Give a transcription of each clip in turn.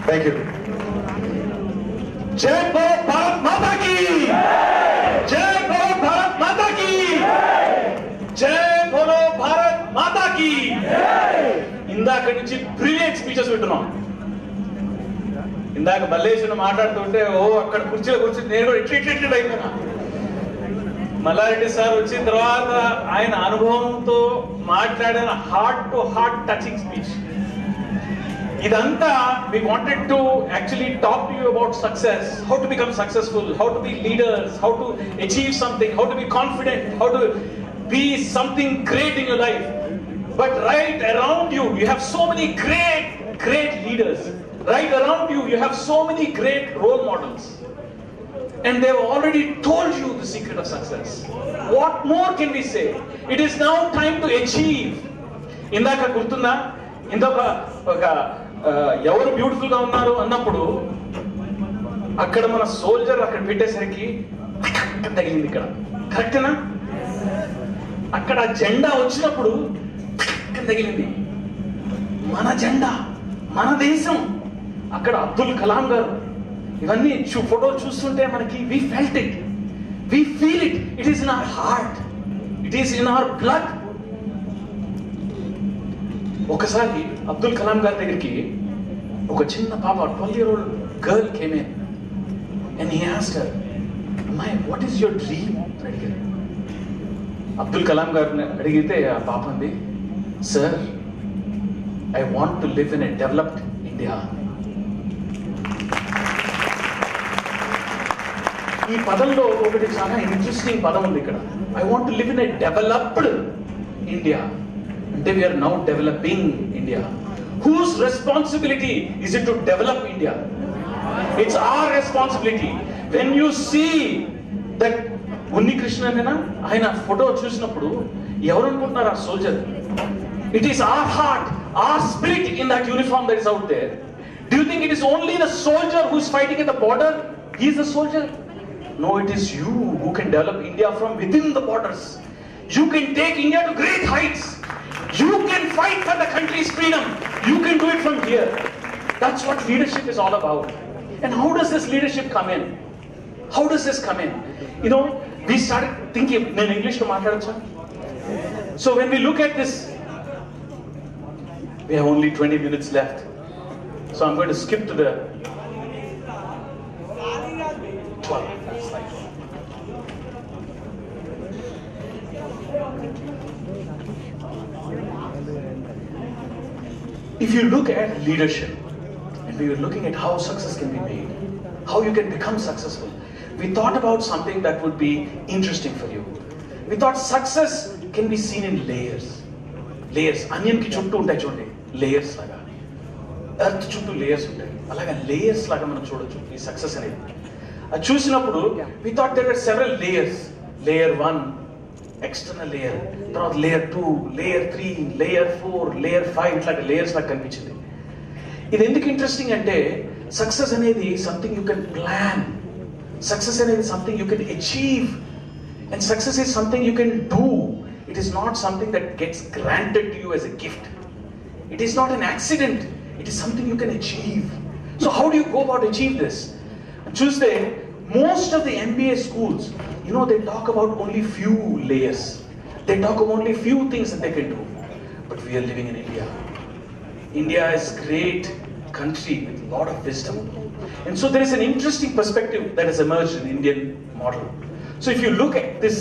Thank you. జై బోలో భారత్ మాతా key, జై బోలో భారత్ మాతా కీ, జై బోలో భారత్ మాతా కీ. ఇందాక నుంచి బ్రిలియంట్ స్పీచెస్ వింటున్నాం. ఇందాక మల్లేశ్వరం మాట్లాడుతుంటే అక్కడ కుర్చీలో కూర్చుని నేను కూడా ఇట్లా అయిపోయినా. మల్లారెడ్డి సార్ వచ్చిన తర్వాత ఆయన అనుభవంతో మాట్లాడిన heart to heart touching speech. ఇదంతా we wanted to actually talk to you about success, how to become successful, how to be leaders, how to achieve something, how to be confident, how to be something great in your life. But right around you, you have so many great leaders. Right around you, you have so many great role models. And they've already told you the secret of success. What more can we say? It is now time to achieve. Indaka gurtunda, indaka ఎవరు beautiful గా ఉన్నారు అన్నప్పుడు అక్కడ మన soldier అక్కడ పెట్టేసరికి తగిలింది. ఇక్కడ కరెక్టేనా? అక్కడ జెండా వచ్చినప్పుడు తగిలింది. మన జెండా, మన దేశం. అక్కడ అబ్దుల్ కలాం గారు, ఇవన్నీ ఫోటోలు చూస్తుంటే మనకి we felt it, we feel it, it is in our heart, it is in our blood. ఒకసారి అబ్దుల్ కలాం గారి దగ్గరికి ఒక చిన్న పాప 12-year-old girl came in and he asked her, "Amma, what is your dream?" అడిగారు. అబ్దుల్ కలాం గారిని అడిగితే ఆ పాప అంది, "Sir, I want to live in a developed India." ఈ పదంలో ఒకటి చాలా ఇంట్రెస్టింగ్ పదం ఉంది ఇక్కడ. I want to live in a developed India. అంటే we are now developing India. Whose responsibility is it to develop India? It's our responsibility. When you see that Unni Krishnanena, ఆయన photo చూసినప్పుడు ఎవరు అనుకుంటున్నారు ఆ soldier? It is our heart, our spirit in that uniform that is out there. Do you think it is only the soldier who is fighting at the border? He is the soldier. No, it is you who can develop India from within the borders. You can take India to great heights. You can fight for the country's freedom. You can do it from here. That's what leadership is all about. And how does this leadership come in? How does this come in? You know, we started thinking, in English to maatladocha. So when we look at this, we have only 20 minutes left. So I'm going to skip to the 12. If you look at leadership, and we were looking at how success can be made, how you can become successful, we thought about something that would be interesting for you. We thought success can be seen in layers. Layers. Onion ki chuttu untai chudandi. Layers laga. Earth chuttu layers untai. Alaga layers laga manam chodochu ee success anedi. Adi chusinappudu we thought there were several layers. Layer 1, external layer, తర్వాత layer 2, layer 3, layer 4, layer 5, ఇట్లా layers నాకు కనిపించింది. ఇది ఎందుకు interesting అంటే success అనేది something you can plan, success అనేది something you can achieve, and success is something you can do. It is not something that gets granted to you as a gift. It is not an accident, it is something you can achieve. So how do you go about achieve this? చూస్తే most of the MBA schools, you know, they talk about only few layers. They talk about only few things that they can do. But we are living in India. India is a great country with a lot of wisdom. And so there is an interesting perspective that has emerged in the Indian model. So if you look at this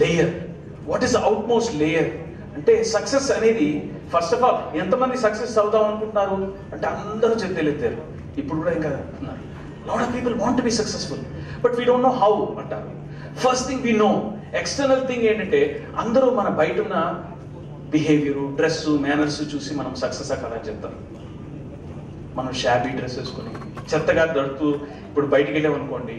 layer, what is the outmost layer? అంటే success అనేది first of all ఎంతమంది success అవుదాం అనుకుంటున్నారు అంటే అందరూ చెప్తేలేరు. ఇప్పుడు కూడా ఇంకా అంటున్నారు. Lot of people want to be successful, but we don't know how అంటారు. First thing we know, external thing ఏంటంటే అందరూ మన బయట ఉన్న బిహేవియర్, డ్రెస్, మేనర్స్ చూసి మనం సక్సెస్ అవ్వాలని చెప్తాం. మనం షాబీ డ్రెస్ వేసుకుని చెత్తగా దడుతూ ఇప్పుడు బయటికి వెళ్ళామనుకోండి,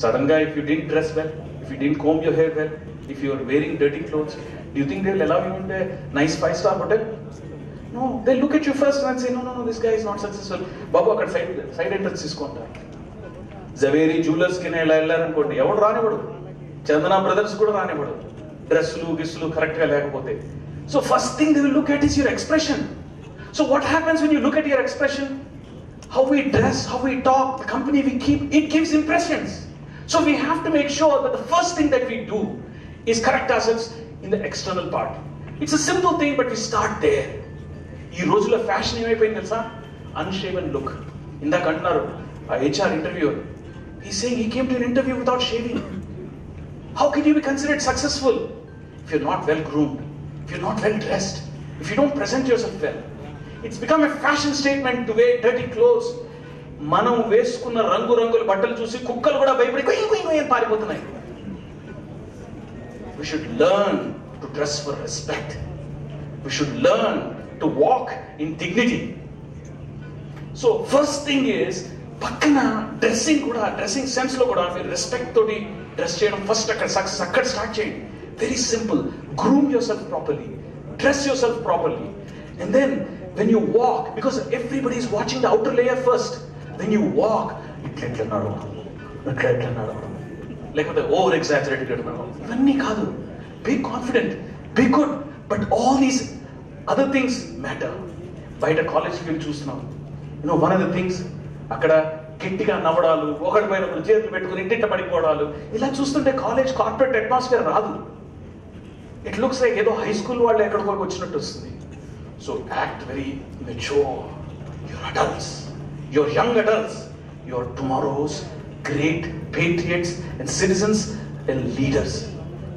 సడన్ గా if you didn't dress well, if you didn't comb your hair well, if you are wearing dirty clothes, do you think they will allow you in the nice 5-star hotel? No, they look at you first and say, no, this guy is not successful. Babu, akkada side entrance తీసుకుంటారు. Zaveri jewellers కి వెళ్ళారనుకోండి, ఎవడు రానివ్వడు. Chandana brothers కూడా రానివ్వడు, డ్రెస్సులు గిస్సులు correct గా లేకపోతే. So first thing they will look at is your expression. So what happens when you look at your expression? how we dress, how we talk, the company we keep, it gives impressions. So we have to make sure that the first thing that we do is correct ourselves in the external part. It's a simple thing, but we start there. ఈ రోజుల్లో fashion ఏమైపోయింది తెలుసా? అన్షేవెన్ look. ఇందాక అంటున్నారు ఆ HR interviewer, he's saying he came to an interview without shaving. How can you be considered successful if you're not well groomed, if you're not well dressed, if you don't present yourself well? It's become a fashion statement to wear dirty clothes. మనం వేసుకున్న రంగుల బట్టలు చూసి కుక్కలు కూడా భయపడి కొయ్యి కొయ్యి అని పారిపోతున్నాయి. We should learn to dress for respect. We should learn to walk in dignity. So first thing is, పక్కన డ్రెస్సింగ్ సెన్స్ లో కూడా మీరు రెస్పెక్ట్ తోటి డ్రెస్ చేయడం ఫస్ట్ అక్కడ సక్సెస్ అక్కడ స్టార్ట్ చేయండి. Very simple. Groom yourself properly, dress yourself properly, and then when you walk, because everybody is watching the outer layer first, when you walk, ఇట్లా నడవడం లేకపోతే over exaggerated నడవడం ఇవన్నీ కాదు. Be confident, be good, but all these other things matter. బయట కాలేజ్కి వెళ్ళి చూస్తున్నాం, వన్ ఆఫ్ ద థింగ్స్ అక్కడ గట్టిగా నవ్వడాలు, ఒకటి పైన చేతులు పెట్టుకుని ఇంటింట పడిపోవడాలు, ఇలా చూస్తుంటే కాలేజ్ కార్పొరేట్ అట్మాస్ఫియర్ రాదు. ఇట్ లుక్స్ లైక్ ఏదో హై స్కూల్ వాళ్ళు ఎక్కడికి వచ్చినట్టు వస్తుంది. So act very mature. You're adults. You're young adults. You're tomorrow's great patriots and citizens and leaders.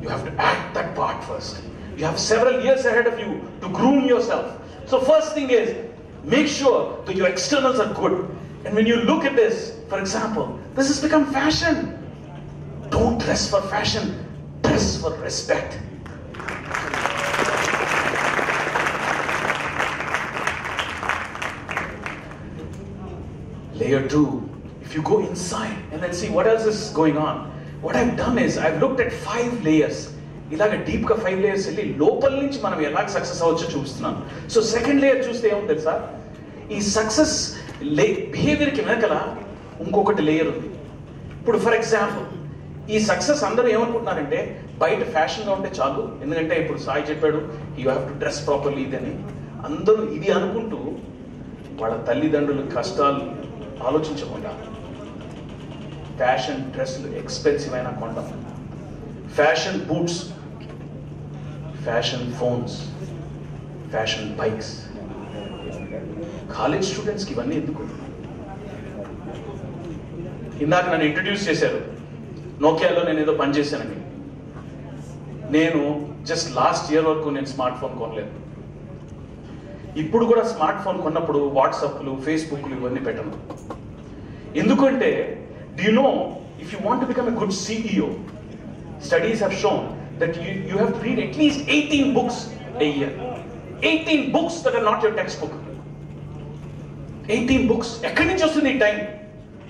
You have to act that part first. You have several years ahead of you to groom yourself. So first thing is, make sure that your externals are good. And when you look at this, for example, this has become fashion. Don't dress for fashion. Dress for respect. Layer 2, if you go inside and then see what else is going on, what I've done is I've looked at 5 layers. ఇలాగ డీప్గా 5 layers వెళ్ళి లోపల నుంచి మనం ఎలాగ success అవ్వచ్చో చూస్తున్నాను. So second layer చూస్తే ఏముంది తెలుసా? ఈ సక్సెస్ బిహేవియర్కి వెనకల ఇంకొకటి లేయర్ ఉంది. ఇప్పుడు ఫర్ ఎగ్జాంపుల్, ఈ సక్సెస్ అందరూ ఏమనుకుంటున్నారంటే బయట ఫ్యాషన్గా ఉంటే చాలు, ఎందుకంటే ఇప్పుడు సాయి చెప్పాడు you have to dress properly ఇదని. అందరూ ఇది అనుకుంటూ వాళ్ళ తల్లిదండ్రుల కష్టాలు ఆలోచించకుండా ఫ్యాషన్ డ్రెస్లు ఎక్స్పెన్సివ్ అయినా కొంటాం, fashion boots, fashion phones, fashion bikes. College స్టూడెంట్స్కి ఇవన్నీ ఎందుకు? ఇందాక నన్ను ఇంట్రడ్యూస్ చేశారు, నోకియాలో నేను ఏదో పనిచేశానని. నేను జస్ట్ లాస్ట్ ఇయర్ వరకు నేను స్మార్ట్ ఫోన్ కొనలేదు. ఇప్పుడు కూడా స్మార్ట్ ఫోన్ కొన్నప్పుడు వాట్సాప్లు, ఫేస్బుక్లు ఇవన్నీ పెట్టను. ఎందుకంటే do you know, if you want to become a good CEO, studies have shown that you have to read at least 18 books a year. 18 books that are not your textbook. 18 books. ఎక్కడి నుంచి వస్తుంది ఈ time?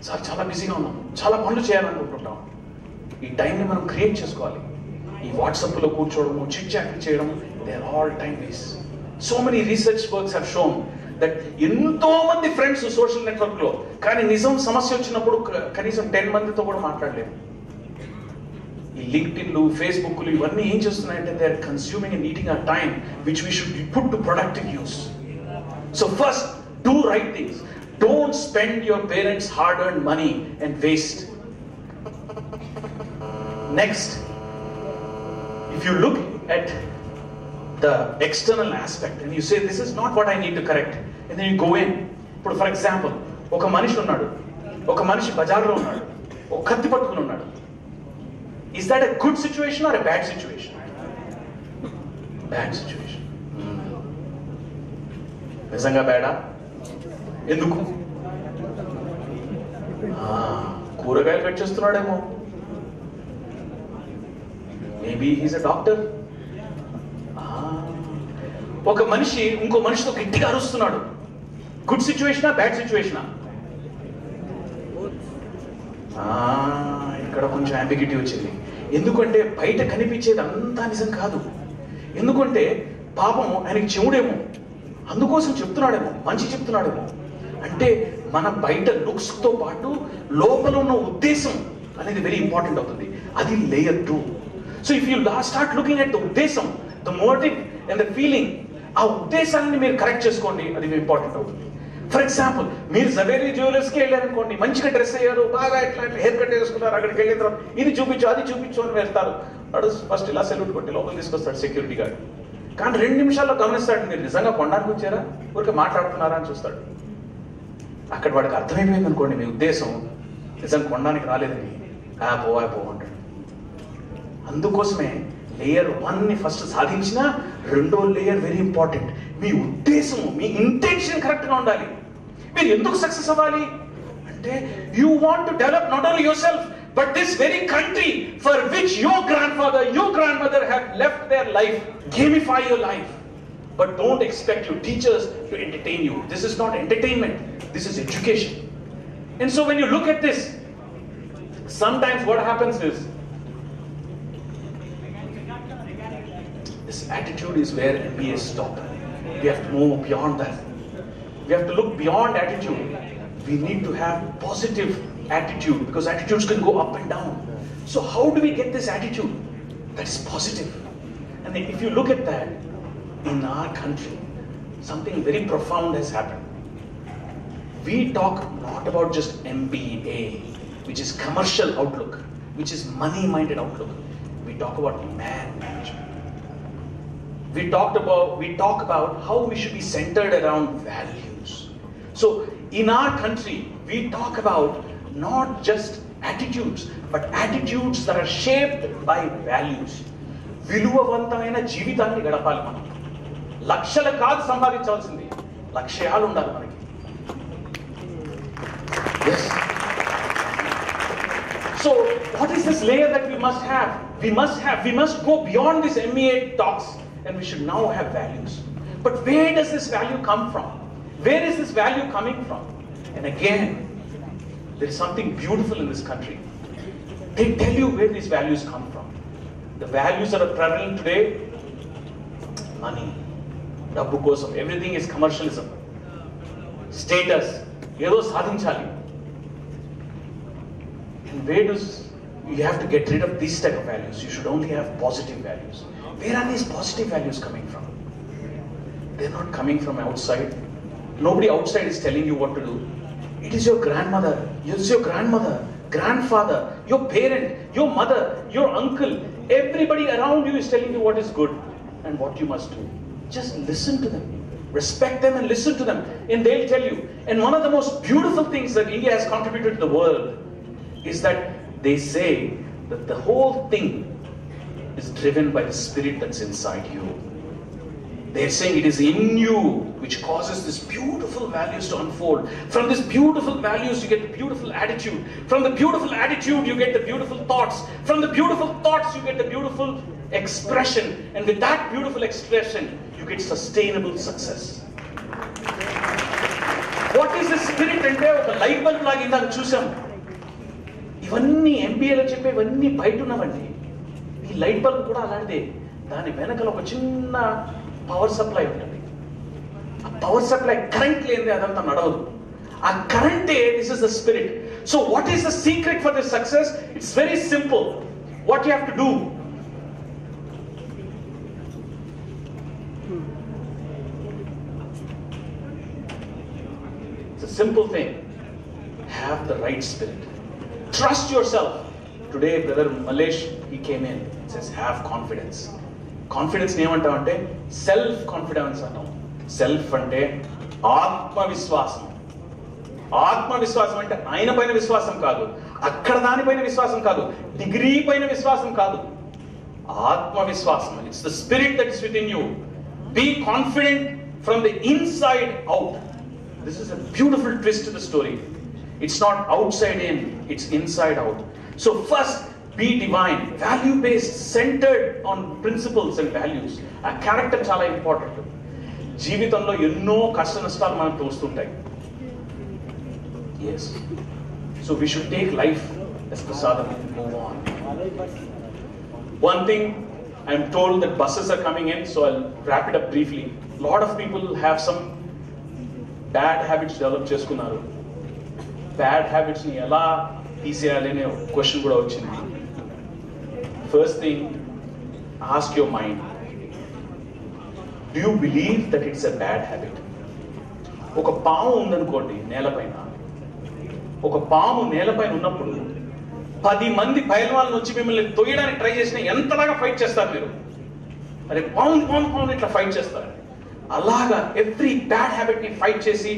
Sir చాలా బిజీగా ఉన్నాం, చాలా పనులు చేయాలనుకుంటుంటాం. ఈ టైంని మనం క్రియేట్ చేసుకోవాలి. ఈ వాట్సాప్లో కూర్చోవడము, చిట్ చాటింగ్ చేయడం, they are all time waste. So many research works have shown that ఎంతో మంది ఫ్రెండ్స్ సోషల్ నెట్వర్క్ లో, కానీ నిజం సమస్య వచ్చినప్పుడు కనీసం 10 మందితో కూడా మాట్లాడలేము. ఈ లింక్డ్ఇన్లు, ఫేస్బుక్లు ఇవన్నీ ఏం చేస్తున్నాయంటే they are consuming and eating our time which we should put to productive use. So first do right things. Don't spend your parents hard earned money and waste. Next, if you look at the external aspect and you say this is not what I need to correct, and then you go in. ఇప్పుడు for example, ఒక మనిషి ఉన్నాడు, ఒక మనిషి బజార్లో ఉన్నాడు, ఒక కత్తి పట్టుకుని ఉన్నాడు. Is that a good situation or a bad situation? Bad situation. నిజంగా బ్యాడా? ఎందుకు? కూరగాయలు కట్ చేస్తున్నాడేమో. Maybe he's a doctor. ఒక మనిషి ఇంకో మనిషితో గట్టిగా అరుస్తున్నాడు. గుడ్ సిచ్యువేషనా, బ్యాడ్ సిచ్యువేషనా? ఇక్కడ కొంచెం అంబిగ్యూటీ వచ్చింది. ఎందుకంటే బయట కనిపించేది అంతా నిజం కాదు. ఎందుకంటే పాపం ఆయనకి చెవుడేమో, అందుకోసం చెప్తున్నాడేమో, మంచి చెప్తున్నాడేమో. అంటే మన బయట లుక్స్తో పాటు లోపల ఉన్న ఉద్దేశం అనేది వెరీ ఇంపార్టెంట్ అవుతుంది. అది layer 2. So if you start looking at the ఉద్దేశం, the motive and the feeling, ఆ ఉద్దేశాన్ని మీరు కరెక్ట్ చేసుకోండి, అది ఇంపార్టెంట్ అవుతుంది. ఫర్ ఎగ్జాంపుల్, మీరు జవేరీ జ్యువెలర్స్కి వెళ్ళారనుకోండి, మంచిగా డ్రెస్ అయ్యారు, బాగా ఇట్లా హెయిర్ కట్ చేసుకున్నారు, అక్కడికి వెళ్ళిన తర్వాత ఇది చూపించు అది చూపించు అని వెళ్తారు. వాడు ఫస్ట్ ఇలా సెల్యూట్ కొట్టి లోపల తీసుకొస్తాడు సెక్యూరిటీ గార్డ్. కానీ 2 నిమిషాల్లో గమనిస్తాడు, మీరు నిజంగా కొనడానికి వచ్చారా, ఊరికే మాట్లాడుతున్నారా అని చూస్తాడు. అక్కడ వాడికి అర్థమైపోయింది అనుకోండి, మీ ఉద్దేశం నిజంగా కొనడానికి రాలేదని. పో అంటాడు. అందుకోసమే లేయర్ 1ని ఫస్ట్ సాధించిన, రెండో లేయర్ వెరీ ఇంపార్టెంట్. మీ ఉద్దేశం, మీ ఇంటెన్షన్ కరెక్ట్గా ఉండాలి. మీరు ఎందుకు సక్సెస్ అవ్వాలి అంటే, you want to develop not only your self but this very country for which your grand father, your grand mother have left their life. గేమిఫై your life, but don't expect your teachers to entertain you. This is not entertainment, this is education. And so when you look at this, sometimes what happens is, this attitude is where MBAs stop. We have to move beyond that. We have to look beyond attitude. We need to have positive attitude, because attitudes can go up and down. So how do we get this attitude that is positive? And if you look at that, in our country, something very profound has happened. We talk not about just MBA, which is commercial outlook, which is money-minded outlook. We talk about management. We talk about how we should be centered around values. So in our country, we talk about not just attitudes, but attitudes that are shaped by values. విలువవంతమైన జీవితాన్ని గడపాలి మనం. లక్షలు కాదు సంపాదించవలసింది, లక్ష్యాలు ఉండాలి మనకి. So what is this layer that we must have? We must go beyond this MEA talks, and we should now have values. But where does this value come from? Where is this value coming from? And again, there is something beautiful in this country. They tell you where these values come from. The values that are prevalent today: money, డబ్బు కోసం, everything is commercialism, status, ఏదో సాధించాలి. And where does you have to get rid of these type of values? You should only have positive values. Where are these positive values coming from? They're not coming from outside. Nobody outside is telling you what to do. It is your grandmother, it's your grandmother, grandfather, your parent, your mother, your uncle. Everybody around you is telling you what is good and what you must do. Just listen to them, respect them and listen to them, and they'll tell you. And one of the most beautiful things that India has contributed to the world is that they say that the whole thing is driven by the spirit that's inside you. They're saying it is in you which causes this beautiful values to unfold. From this beautiful values you get the beautiful attitude. From the beautiful attitude you get the beautiful thoughts. From the beautiful thoughts you get the beautiful expression. And with that beautiful expression you get sustainable success. What is the spirit అంటే ఒక light bulb లాగా ఇందాక చూసాం. ఇవన్నీ ఎంబీఏలో చెప్పే ఇవన్నీ బయట ఉన్నవండి. ఈ లైట్ బల్బ్ కూడా అలాంటిదే. దాని వెనకాల ఒక చిన్న పవర్ సప్లై ఉంటుంది. ఆ పవర్ సప్లై కరెంట్ లేనిదే అదంతా నడవదు. ఆ కరెంటే this is the spirit. So what is the secret for this success? It's very simple. What you have to do? It's a simple thing. Have the right spirit. Trust yourself. Today, brother Malesh, he came in, says, have confidence. Confidence ఏమంటాం అంటే self confidence అంటాం. Self అంటే ఆత్మవిశ్వాసం. ఆత్మవిశ్వాసం అంటే ఆయన పైన విశ్వాసం కాదు, అక్కడ దానిపైన విశ్వాసం కాదు, డిగ్రీ పైన విశ్వాసం కాదు. ఆత్మవిశ్వాసం. It's the spirit that is within you. Be confident from the inside out. This is a beautiful twist to the story. It's not outside in, it's inside out. So first, be divine, value-based, centered on principles and values. A character చాలా important. జీవితంలో ఎన్నో కష్ట నష్టాలు మనకు తోస్తుంటాయి. Yes. So we should take life as prasadam and move on. One thing, I'm told that buses are coming in, so I'll wrap it up briefly. A lot of people have some bad habits develop చేసుకున్నారు. Bad హ్యాబిట్స్ని ఎలా తీసేయాలి అనే question కూడా వచ్చింది. First thing, ask your mind, do you believe that it's a bad habit? ఒక పాము ఉందనుకోండి నేలపైన, ఒక పాము నేలపైన ఉన్నప్పుడు 10 మంది పైల్వాన్లు వచ్చి మిమ్మల్ని తొయ్యడానికి ట్రై చేసినా ఎంతలాగా ఫైట్ చేస్తారు మీరు? అరే పాము ఇట్లా ఫైట్ చేస్తారు. అలాగా ఎవ్రీ బ్యాడ్ హ్యాబిట్ ని ఫైట్ చేసి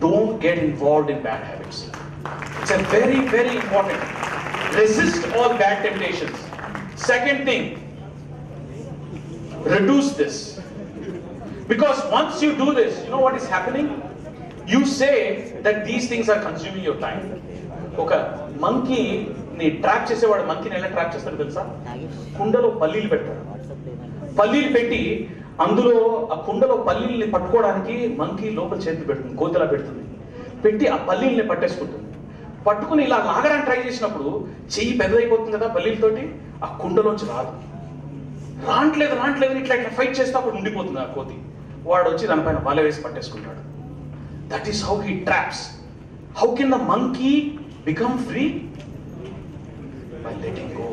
don't get involved in bad habits. It's a very very important. Resist all bad temptations. Second thing, reduce this, because once you do this, you know what is happening? You say that these things are consuming your time. ఒక monkey ని trap చేసేవాడు మంకీని ఎలా trap చేస్తాడు తెలుసా? కుండలో పల్లీలు పెడతాడు. పల్లీలు పెట్టి అందులో ఆ కుండలో పల్లీల్ని పట్టుకోవడానికి మంకీ లోపల చేతులు పెడుతుంది, కోతలా పెడుతుంది, పెట్టి ఆ పల్లీల్ని పట్టేసుకుంటుంది. పట్టుకుని ఇలా లాగడానికి ట్రై చేసినప్పుడు చెయ్యి పెద్దదైపోతుంది కదా పల్లీలతోటి, ఆ కుండలోంచి రాదు. రావట్లేదు ఇట్లా ఫైట్ చేస్తే అప్పుడు ఉండిపోతుంది ఆ కోతి. వాడు వచ్చి దానిపైన వల వేసి పట్టేసుకుంటాడు. That is how he traps. How can the monkey become free? By letting go.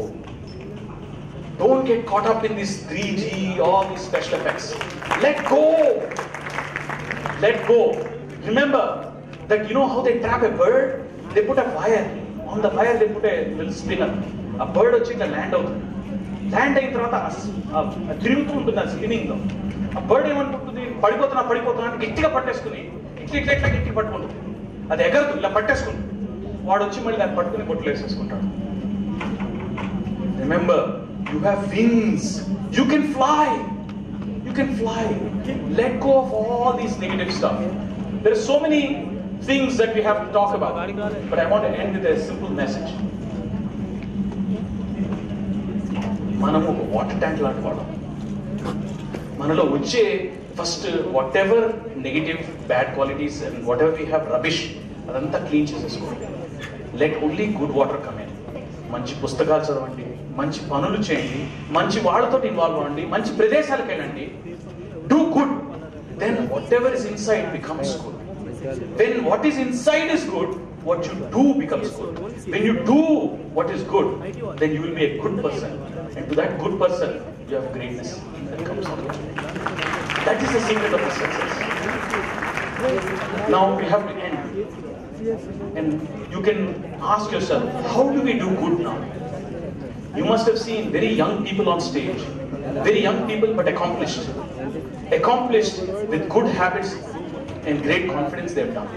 Don't get caught up in this 3G, all these special effects. Let go. Let go. Remember that you know how they trap a bird? They put a wire. On the wire they put a little spinner. A bird వచ్చి ఇట్లా land అవుతుంది. Land అయిన తర్వాత తిరుగుతూ ఉంటుంది ఆ spinning లో. ఆ బర్డ్ ఏమనుకుంటుంది? పడిపోతున్నా అని గట్టిగా పట్టేసుకుని ఇట్లా గట్టిగా పట్టుకుంటుంది. అది ఎగరదు, ఇలా పట్టేసుకుంటుంది. వాడు వచ్చి మళ్ళీ దాన్ని పట్టుకుని బొట్లు వేసేసుకుంటాడు. Remember, you have wings. You can fly. You can fly. Let go of all these negative stuff. There are so many things that we have to talk about, but I want to end with a simple message. మనము ఒక water tank లాంటి వాళ్ళం. మనలో వచ్చే first what ever negative bad qualities and what ever we have rubbish అదంతా clean చేసేసుకోండి. Let only good water come in. మంచి పుస్తకాలు చదవండి, మంచి పనులు చేయండి, మంచి వాళ్ళతో ఇన్వాల్వ్ అవ్వండి, మంచి ప్రదేశాలకు వెళ్ళండి. Do good, then whatever is inside becomes good. When what is inside is good, what you do becomes good. When you do what is good, then you will be a good person, and to that good person you have greatness that comes out. That is the secret of the success. Now we have to end, and you can ask yourself, how do we do good now? You must have seen very young people on stage, very young people but accomplished with good habits and great confidence they have done.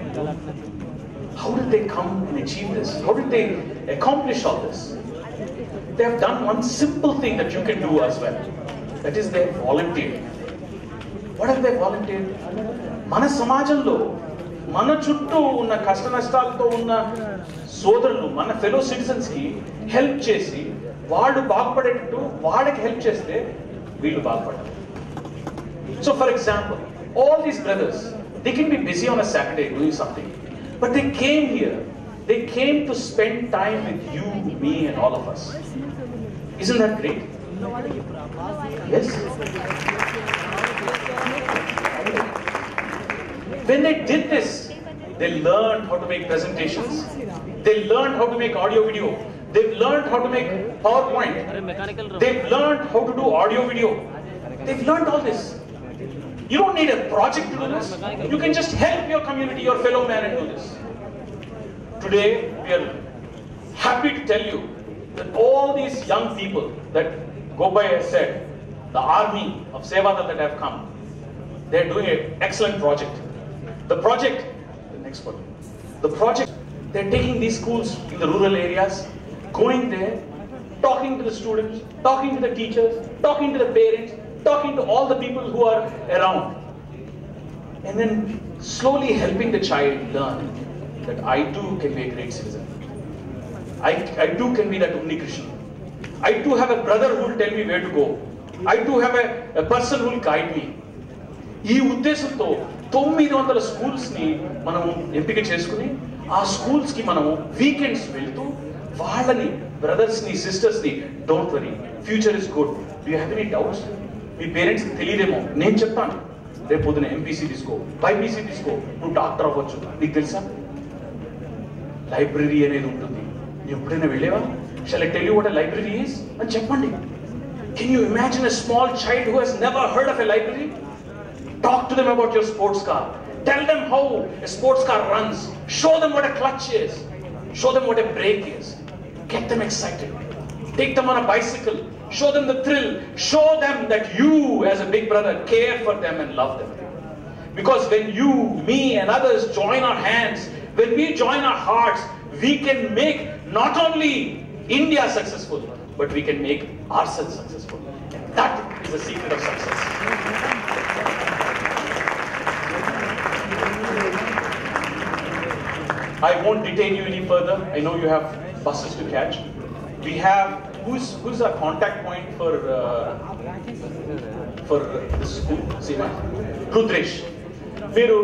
How did they come and achieve this? How did they accomplish all this? They have done one simple thing that you can do as well. That is, they have volunteered. What have they volunteered? మన సమాజంలో మన చుట్టూ ఉన్న కష్ట నష్టాలతో ఉన్న సోదరులు, మన ఫెలో సిటిజన్స్ కి హెల్ప్ చేసి వాళ్ళు బాగుపడేటట్టు వాళ్ళకి హెల్ప్ చేస్తే వీళ్ళు బాగుపడతారు. So for example, all these brothers, they can be busy on a Saturday doing something. But they came here. They came to spend time with you, me, and all of us. Isn't that great? Yes? When they did this, they learned how to make presentations. They learned how to make audio video. They've learned how to make PowerPoint. They've learned how to do audio video. They've learned all this. You don't need a project to do this. You can just help your community, your fellow man, and do this. Today, we are happy to tell you that all these young people that Gopai has said, the army of Sevadal that have come, they are doing an excellent project. The project, the next one, the project, they are taking these schools in the rural areas, going there, talking to the students, talking to the teachers, talking to the parents, talking to all the people who are around, and then slowly helping the child learn that I too can be a great citizen. I too can be that Unni Krishna. I too have a brother who will tell me where to go. I too have a person who will guide me. ఈ ఉద్దేశంతో 900 schools ని మనం ఎంపిక చేసుకుని ఆ schools కి మనము weekends వెళ్తూ వాళ్ళని బ్రదర్స్ ని సిస్టర్స్ ని don't worry, future is good. Do you have any doubts? Me parents తెలియదేమో, నేను చెప్తాను. రేపు పొద్దున ఎంపీసీ తీసుకో, బైపీసీ తీసుకో, నువ్వు డాక్టర్ అవ్వచ్చు. నీకు తెలుసా లైబ్రరీ అనేది ఉంటుంది? నువ్వు ఎప్పుడైనా వెళ్ళేవా? Shall I tell you what a library is అని చెప్పండి. Can you imagine a small child who he's never heard of a library? Talk to them about your sports car. Tell them how a sports car runs. Show them what a clutch is. Show them what a brake is. Get them excited. Take them on a bicycle. Show them the thrill. Show them that you as a big brother care for them and love them. Because when you, me and others join our hands, when we join our hearts, we can make not only India successful, but we can make ourselves successful. And that is the secret of success. I won't detain you any further. I know you have buses to catch. We have, who's our contact point for this school? Seema? Rudresh. Meeru,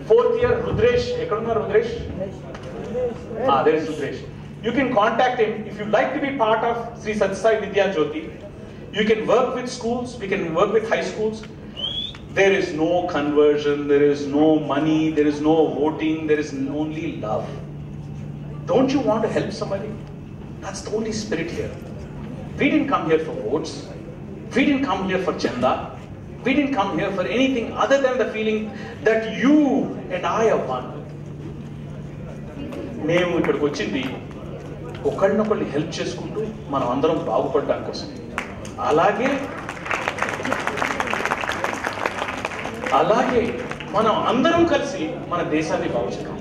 4th year, Rudresh. Ekkadunna Rudresh? There is Rudresh. You can contact him if you'd like to be part of Sri Sathya Sai Vidya Jyoti. You can work with schools. We can work with high schools. There is no conversion. There is no money. There is no voting. There is only love. Don't you want to help somebody? That's the only spirit here. We didn't come here for votes. We didn't come here for chanda. We didn't come here for anything other than the feeling that you and I are one. మేము ఇక్కడికి వచ్చింది ఒకళ్ళనొకళ్ళు help చేసుకుంటూ మనం అందరం బాగుపడడానికి కోసం. అలాగే మనం అందరం కలిసి మన దేశాన్ని బాగు చేయాలి.